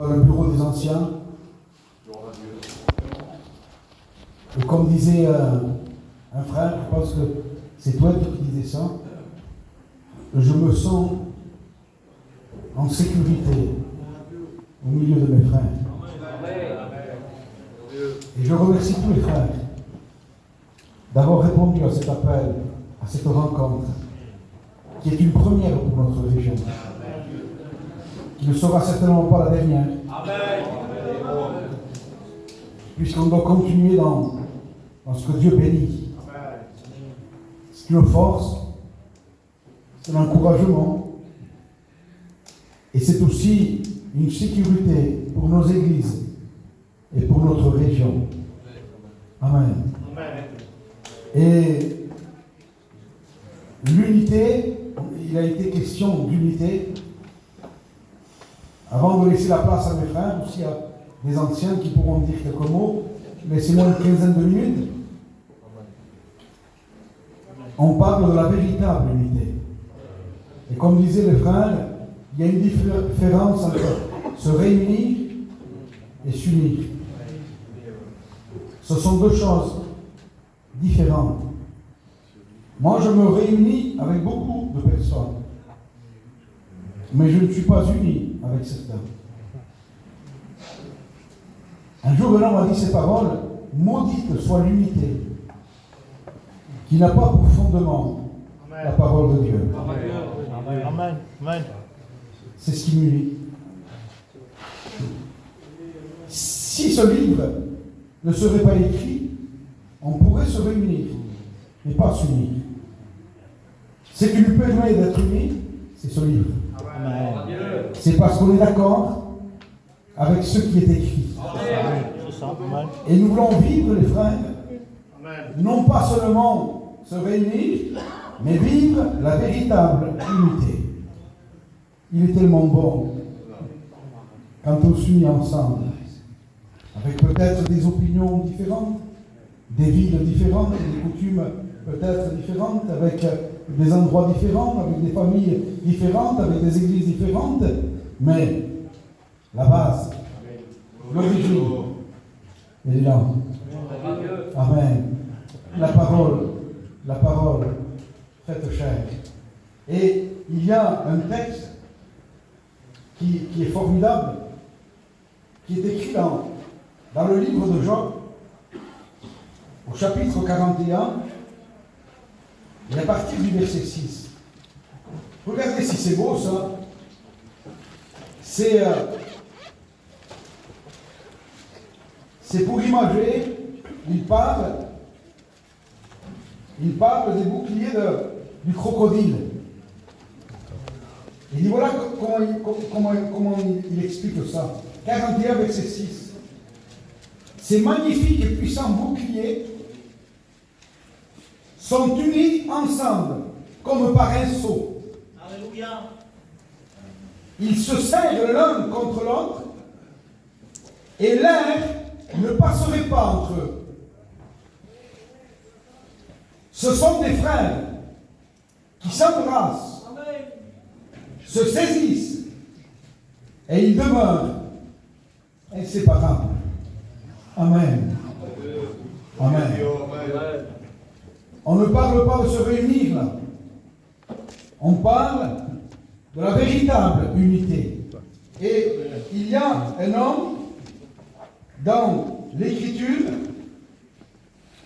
Le bureau des anciens. Et comme disait un frère, je pense que c'est toi qui disais ça, je me sens en sécurité au milieu de mes frères. Et je remercie tous les frères d'avoir répondu à cet appel, à cette rencontre, qui est une première pour notre région, qui ne sera certainement pas la dernière, puisqu'on doit continuer dans ce que Dieu bénit. C'est une force, c'est l'encouragement, et c'est aussi une sécurité pour nos églises et pour notre région. Amen. Et l'unité, il a été question d'unité. Avant de laisser la place à mes frères, aussi à des anciens qui pourront dire quelques mots, laissez-moi une quinzaine de minutes. On parle de la véritable unité. Et comme disaient les frères, il y a une différence entre se réunir et s'unir. Ce sont deux choses différentes. Moi, je me réunis avec beaucoup de personnes, mais je ne suis pas uni avec certains. Un jour, un homme a dit ces paroles: maudite soit l'unité, qui n'a pas pour fondement la parole de Dieu. Amen. Amen. C'est ce qui m'unit. Si ce livre ne serait pas écrit, on pourrait se réunir, mais pas s'unir. Ce qui nous permet d'être unis, c'est ce livre. Amen. C'est parce qu'on est d'accord avec ce qui est écrit. Amen. Et nous voulons vivre, les frères, non pas seulement se réunir, mais vivre la véritable unité. Il est tellement bon quand on s'unit ensemble, avec peut-être des opinions différentes, des villes différentes, des coutumes peut-être différentes, avec des endroits différents, avec des familles différentes, avec des églises différentes, mais la base, l'origine, elle est là. Amen. La parole faite chair. Et il y a un texte qui est formidable, qui est écrit dans le livre de Job, au chapitre 41, et à partir du verset 6. Regardez si c'est beau ça. C'est pour imager, il parle des boucliers du crocodile. Il dit voilà comment il explique ça. 41 verset 6. Ces magnifiques et puissants boucliers sont unis ensemble comme par un sceau. Alléluia. Ils se serrent l'un contre l'autre et l'air ne passerait pas entre eux. Ce sont des frères qui s'embrassent, se saisissent et ils demeurent inséparables. Amen. Amen. On ne parle pas de se réunir là. On parle de la véritable unité. Et il y a un homme dans l'Écriture,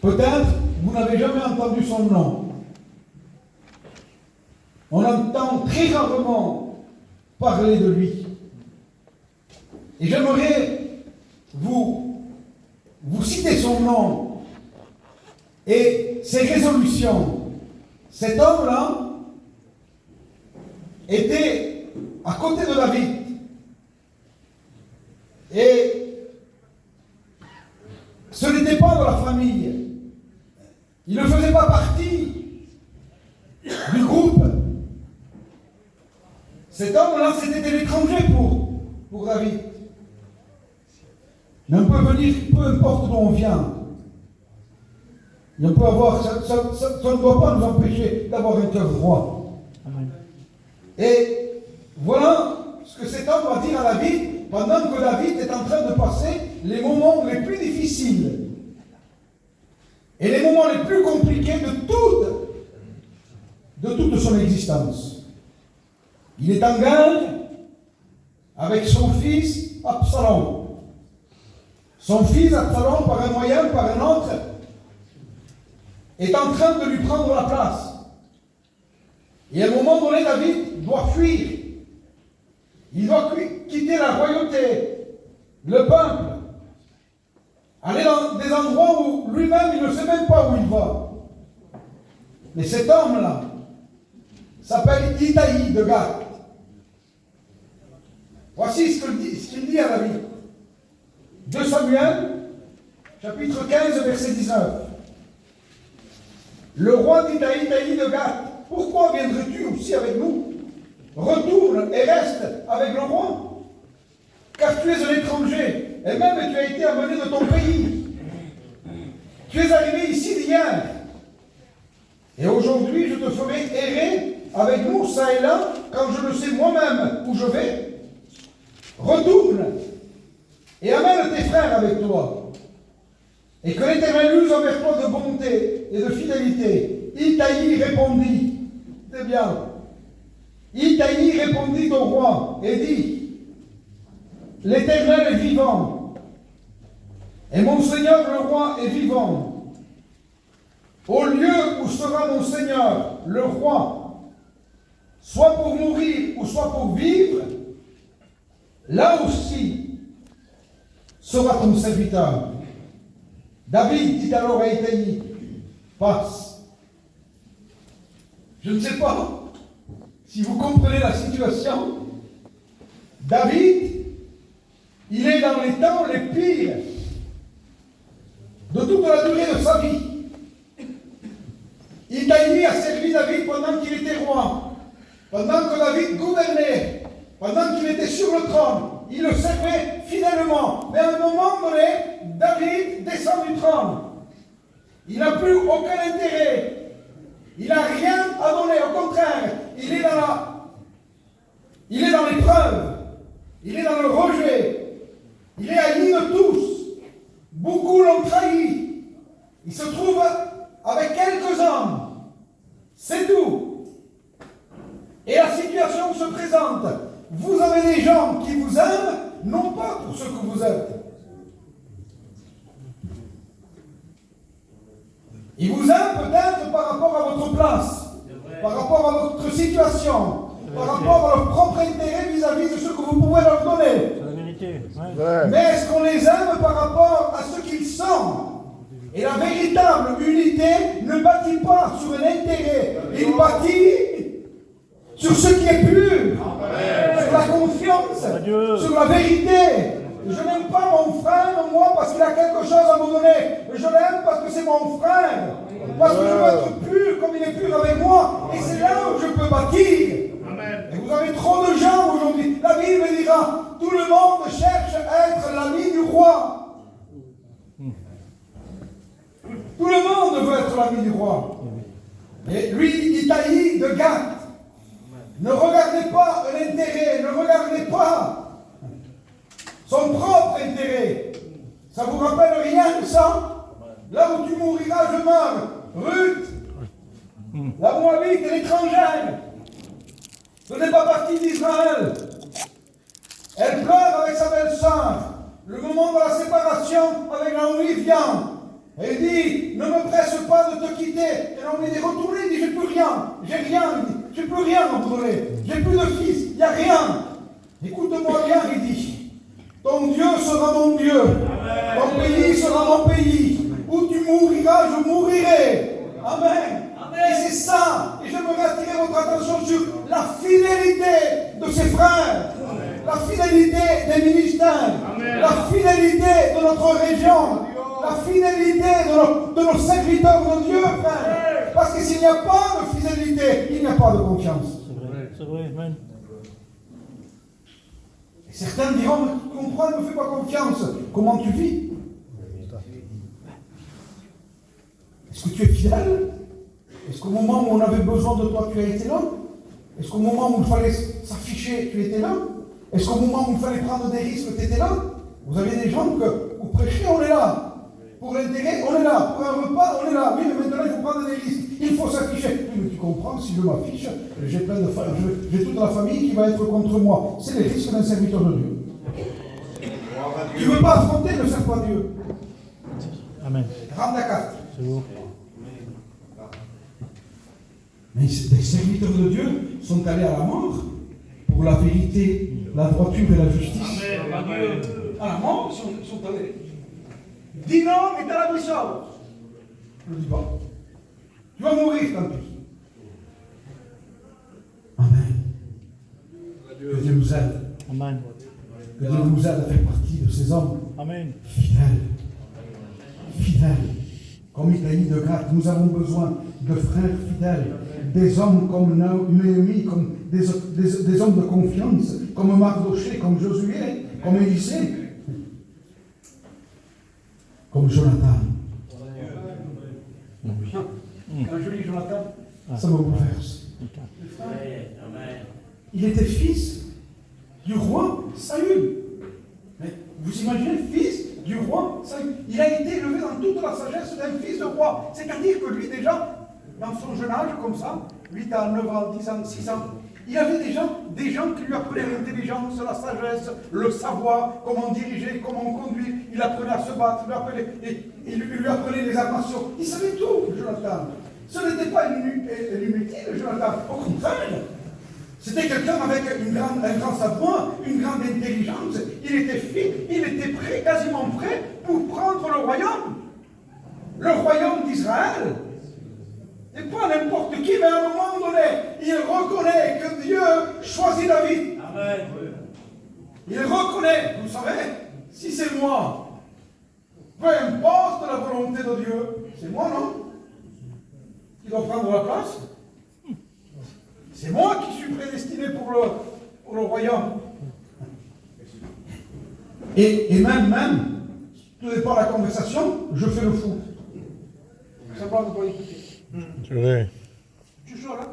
peut-être vous n'avez jamais entendu son nom. On entend très rarement parler de lui. Et j'aimerais vous citer son nom et ses résolutions. Cet homme-là était à côté de David. Et ce n'était pas de la famille. Il ne faisait pas partie du groupe. Cet homme-là, c'était un étranger pour David. Mais on peut venir, peu importe d'où on vient. Et on peut avoir, ça ne doit pas nous empêcher d'avoir un cœur droit. Amen. Et voilà ce que cet homme va dire à David pendant que David est en train de passer les moments les plus difficiles et les moments les plus compliqués de toute son existence. Il est en guerre avec son fils Absalom. Son fils Absalom, par un moyen, par un autre, est en train de lui prendre la place. Et à un moment donné, David doit fuir. Il doit quitter la royauté, le peuple, aller dans des endroits où lui-même, il ne sait même pas où il va. Mais cet homme-là s'appelle Itaï de Gath. Voici ce qu'il dit à David. 2 Samuel, chapitre 15, verset 19. Le roi dit à Itaï de Gath, pourquoi viendrais-tu aussi avec nous? Retourne et reste avec le roi, car tu es un étranger, et même tu as été amené de ton pays. Tu es arrivé ici d'hier, et aujourd'hui je te ferai errer avec nous, ça et là, quand je ne sais moi-même où je vais. Retourne et amène tes frères avec toi, et que l'Éternel use envers toi de bonté et de fidélité. Itaï répondit, c'est bien. Itaï répondit au roi et dit, l'Éternel est vivant, et mon Seigneur le roi est vivant. Au lieu où sera mon Seigneur le roi, soit pour mourir ou soit pour vivre, là aussi sera ton serviteur. David dit alors à Itaï, passe. Je ne sais pas si vous comprenez la situation. David, il est dans les temps les pires de toute la durée de sa vie. Itaï a servi David pendant qu'il était roi, pendant que David gouvernait, pendant qu'il était sur le trône. Il le servait fidèlement. Mais à un moment donné, David descend du trône. Il n'a plus aucun intérêt. Il n'a rien à donner. Au contraire, il est dans l'épreuve. Il est dans le rejet. Il est haï de tous. Beaucoup l'ont trahi. Il se trouve avec quelques hommes. C'est tout. Et la situation se présente. Vous avez des gens qui vous aiment, non pas pour ce que vous êtes. Ils vous aiment peut-être par rapport à votre place, par rapport à votre situation, par rapport à leur propre intérêt vis-à-vis de ce que vous pouvez leur donner. Mais est-ce qu'on les aime par rapport à ce qu'ils sont? Et la véritable unité ne bâtit pas sur un intérêt, il bâtit sur ce qui est pur, sur la confiance, sur la vérité. Je n'aime pas mon frère, moi, parce qu'il a quelque chose à me donner. Je l'aime parce que c'est mon frère. Parce que je veux être pur comme il est pur avec moi. Et c'est là où je peux bâtir. Et vous avez trop de gens aujourd'hui. La Bible dira, tout le monde cherche à être l'ami du roi. Tout le monde veut être l'ami du roi. Et lui, Itaï de Gath, ne regardez pas l'intérêt, ne regardez pas son propre intérêt. Ça vous rappelle rien de ça? Là où tu mouriras, je meurs. Ruth, la Moabite est l'étrangère. Ce n'est pas partie d'Israël. Elle pleure avec sa belle-sœur. Le moment de la séparation avec Naomi vient. Elle dit, ne me presse pas de te quitter. Et Naomi dit, retournez, il dit, j'ai plus rien. J'ai rien, il dit, j'ai plus rien à vous donner. J'ai plus de fils, il n'y a rien. Écoute-moi bien, il dit. Ton Dieu sera mon Dieu. Ton pays sera mon pays. Où tu mouriras, je mourirai. Amen. Et c'est ça. Et j'aimerais attirer votre attention sur la fidélité de ses frères. La fidélité des ministères. La fidélité de notre région. La fidélité de nos serviteurs de Dieu, frère. Parce que s'il n'y a pas de fidélité, il n'y a pas de confiance. C'est vrai, amen. Certains diront, mais tu comprends, ne me fais pas confiance. Comment tu vis? Est-ce que tu es fidèle? Est-ce qu'au moment où on avait besoin de toi, tu as été là? Est-ce qu'au moment où il fallait s'afficher, tu étais là? Est-ce qu'au moment où il fallait prendre des risques, tu étais là? Vous avez des gens que, vous prêchez, on est là. Pour l'intérêt, on est là. Pour un repas, on est là. Oui, mais maintenant, il faut prendre des risques. Il faut s'afficher. Oui, mais tu comprends, si je m'affiche, j'ai toute la famille qui va être contre moi. C'est les risques d'un serviteur de Dieu. Tu ne veux pas affronter, ne sers pas Dieu. Amen. Rends la carte. C'est bon. Mais les serviteurs de Dieu sont allés à la mort pour la vérité, la droiture et la justice. Amen. À la mort, ils sont allés. Dis non, mais t'as la puissance. Je ne dis pas. Tu vas mourir tant pis. Amen. Que Dieu nous aide. Amen. Que Dieu nous aide à faire partie de ces hommes Amen. fidèles. Fidèles. Comme Italie de Gath, nous avons besoin de frères fidèles, des hommes comme Néhémie, comme des hommes de confiance, comme Mardoché, comme Josué, comme Élisée, comme Jonathan. Quand je lis Jonathan, ça me bouleverse. Il était fils du roi Saül. Mais vous imaginez, fils du roi Saül. Il a été élevé dans toute la sagesse d'un fils de roi. C'est-à-dire que lui, déjà, dans son jeune âge, comme ça, 8 ans, 9 ans, 10 ans, 6 ans, il avait déjà des gens qui lui apprenaient l'intelligence, la sagesse, le savoir, comment diriger, comment conduire. Il apprenait à se battre, il lui apprenait les arts martiaux. Il savait tout, Jonathan. Ce n'était pas l'inutile, Jonathan. Au contraire, c'était quelqu'un avec un grand savoir, une grande intelligence. Il était fit, il était prêt, quasiment prêt, pour prendre le royaume. Le royaume d'Israël. Et pas n'importe qui, mais à un moment donné, il reconnaît que Dieu choisit David. Amen. Il reconnaît, vous savez, si c'est moi, peu importe la volonté de Dieu, c'est moi, non? Qui doit prendre la place. C'est moi qui suis prédestiné pour le royaume. Et même, tout dépend de la conversation, je fais le fou. Ça parle de quoi écouter. Je l'ai. Tu joues là?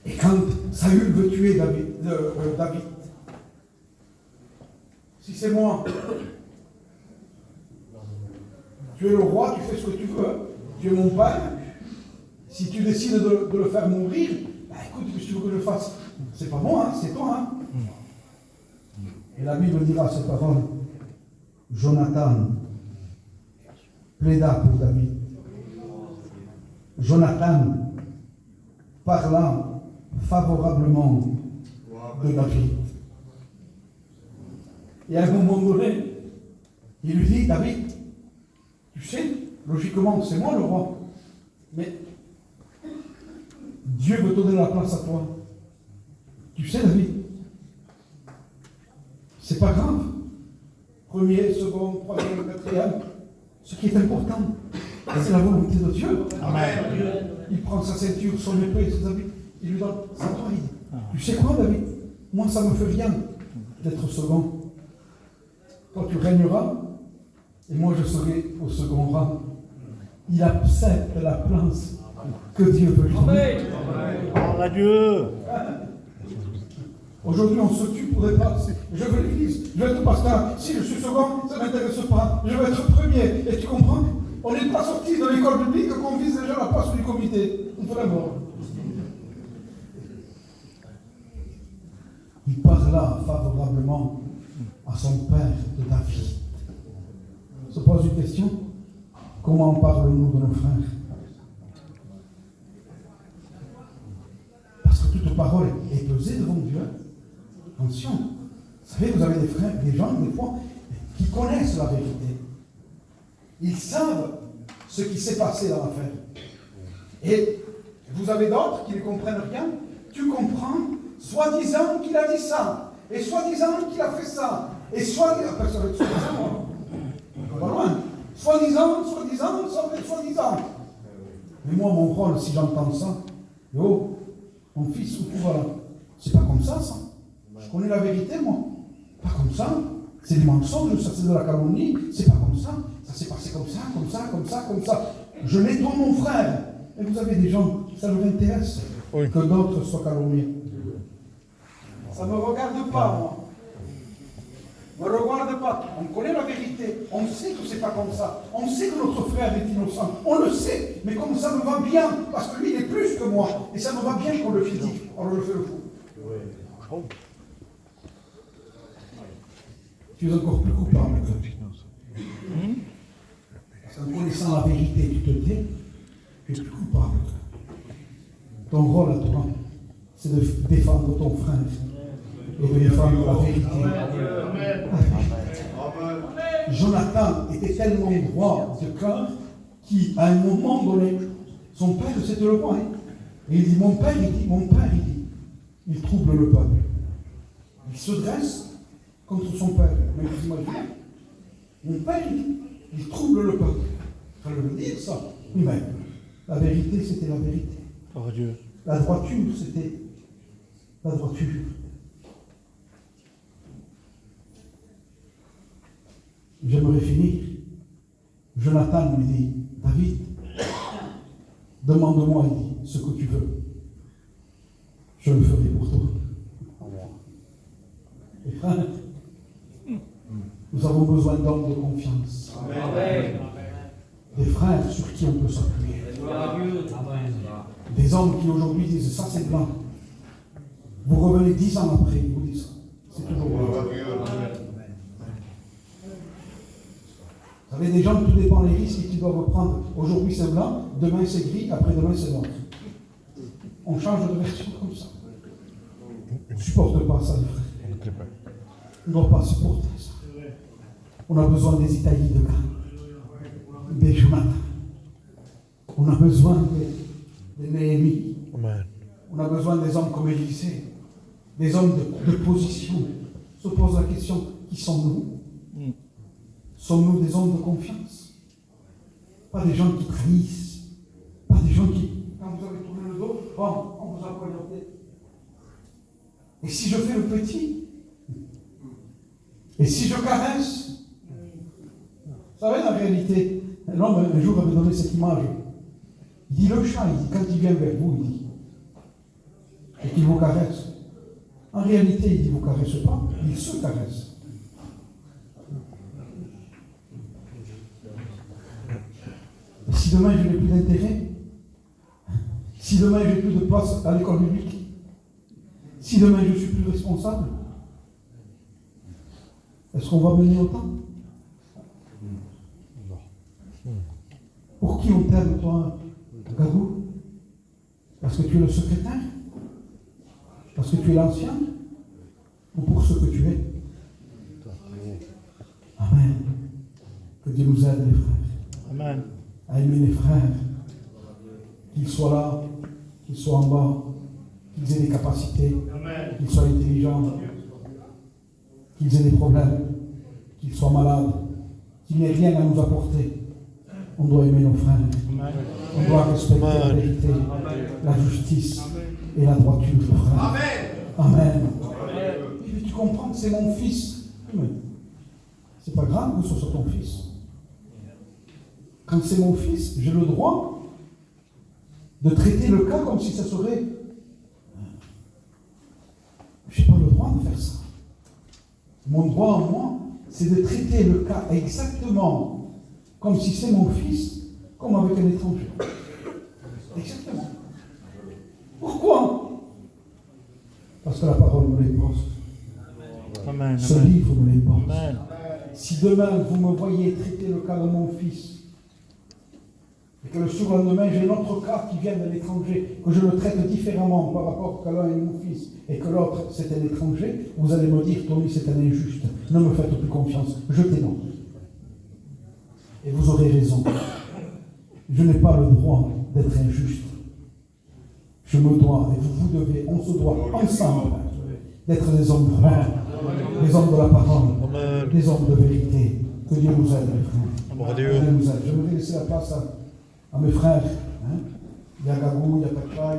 Et quand Saül veut tuer David, si c'est moi, tu es le roi, tu fais ce que tu veux, tu es mon père. Si tu décides de le faire mourir, bah écoute, qu'est-ce que tu veux que je fasse? C'est pas moi, hein, c'est toi. Hein. Et la Bible dira ces paroles. Jonathan plaida pour David. Jonathan parla favorablement de David. Et à un moment donné, il lui dit, David, tu sais, logiquement, c'est moi le roi, mais Dieu veut te donner la place à toi. Tu sais, David, c'est pas grave. Premier, second, troisième, quatrième. Ce qui est important, c'est la volonté de Dieu. Amen. Il prend sa ceinture, son épée, ses habits, il lui donne sa toi. Tu sais quoi, David? Moi, ça ne me fait rien d'être second. Toi, tu régneras, et moi, je serai au second rang. Il accepte la place que Dieu veut lui donner. Gloire à Dieu. Aujourd'hui, on se tue pour des places. Je veux l'église, je veux être pasteur. Si je suis second, ça ne m'intéresse pas. Je veux être premier. Et tu comprends? On n'est pas sorti de l'école publique qu'on vise déjà la place du comité. On peut la voir. Il parla favorablement à son père de David. Se pose une question. Comment parlons-nous de nos frères? Parce que toute parole est pesée devant Dieu. Attention. Vous savez, vous avez des frères, des gens, des fois, qui connaissent la vérité. Ils savent ce qui s'est passé dans l'affaire. Et vous avez d'autres qui ne comprennent rien. Tu comprends, soi-disant qu'il a dit ça, et soi-disant qu'il a fait ça, et soi-disant, on va loin. Soi-disant, soi-disant. Mais moi, mon rôle, si j'entends ça, oh, mon fils, où tu vas là? C'est pas comme ça. Je connais la vérité, moi. Pas comme ça. C'est des mensonges, ça c'est de la calomnie. C'est pas comme ça. Ça s'est passé comme ça. Je nettoie mon frère. Et vous avez des gens, ça nous intéresse Oui. que d'autres soient calomniés. Ça ne me regarde pas, moi. Ne regarde pas. On connaît la vérité. On sait que c'est pas comme ça. On sait que notre frère est innocent. On le sait. Mais comme ça me va bien, parce que lui, il est plus que moi. Et ça me va bien qu'on le physique. On le fait le fou. Tu es encore plus coupable. En connaissant la vérité, tu te tais, tu es plus coupable. Ton rôle à toi, c'est de défendre ton frère et de défendre la vérité. Jonathan était tellement droit de cœur qu'à un moment donné, son père, c'était le roi. Et il dit, mon père, il trouble le peuple. Il se dresse contre son père. Mais vous imaginez, mon père, il trouble le peuple. Il fallait le dire, ça. Mais la vérité, c'était la vérité. Oh Dieu. La droiture, c'était la droiture. J'aimerais finir. Jonathan lui dit, David, demande-moi, il dit, ce que tu veux. Je le ferai pour toi. Et frères, nous avons besoin d'hommes de confiance. Amen. Des frères sur qui on peut s'appuyer. Des hommes qui aujourd'hui disent, ça c'est blanc. Vous revenez 10 ans après, ils vous disent, c'est toujours blanc. Vous savez, des gens, tout dépend des risques qu'ils doivent prendre. Aujourd'hui c'est blanc, demain c'est gris, après-demain c'est noir. On change de version comme ça. On ne supporte pas ça, les frères. On ne doit pas supporter ça. On a besoin des Italiens de gars, des Jonathan. On a besoin des Néhémie. On a besoin des hommes comme Élisée, des hommes de position. On se pose la question, qui sommes-nous? Sommes-nous des hommes de confiance? Pas des gens qui trahissent, pas des gens qui, quand vous avez tourné le dos, on vous a poignardé. Et si je fais le petit? Et si je caresse? Vous savez, la réalité, l'homme un jour avait donné cette image. Il dit, le chat, il dit, quand il vient vers vous, il dit, et qu'il vous caresse. En réalité, il dit, vous ne caresse pas, il se caresse. Et si demain je n'ai plus d'intérêt, si demain je n'ai plus de place à l'école publique, si demain je ne suis plus responsable, est-ce qu'on va mener autant? Pour qui on t'aime, toi, Gabou? Parce que tu es le secrétaire? Parce que tu es l'ancien? Ou pour ce que tu es? Amen. Que Dieu nous aide, les frères. Amen. À aimer les frères. Qu'ils soient là, qu'ils soient en bas, qu'ils aient des capacités, qu'ils soient intelligents, qu'ils aient des problèmes, qu'ils soient malades, qu'il n'y ait rien à nous apporter. On doit aimer nos frères. Amen. On doit respecter la vérité, la justice et la droiture, frère. Amen. Amen. Et puis tu comprends que c'est mon fils. Mais c'est pas grave que ce soit ton fils. Quand c'est mon fils, j'ai le droit de traiter le cas comme si ça serait. Je n'ai pas le droit de faire ça. Mon droit en moi, c'est de traiter le cas exactement comme si c'est mon fils, comme avec un étranger. Exactement. Pourquoi? Parce que la parole me l'impose. Amen. Ce livre me l'impose. Amen. Si demain vous me voyez traiter le cas de mon fils, et que le surlendemain j'ai un autre cas qui vient de l'étranger, que je le traite différemment par rapport à l'un est mon fils et que l'autre c'est un étranger, vous allez me dire, Tony, c'est un injuste. Ne me faites plus confiance. Jetez-moi. Et vous aurez raison. Je n'ai pas le droit d'être injuste. Je me dois, et vous devez, on se doit ensemble d'être des hommes frères, des hommes de la parole, des hommes de vérité. Que Dieu nous aide, les frères. Dieu nous aide. Je vais laisser la place à mes frères. Il y a Gabou, il y a Petra,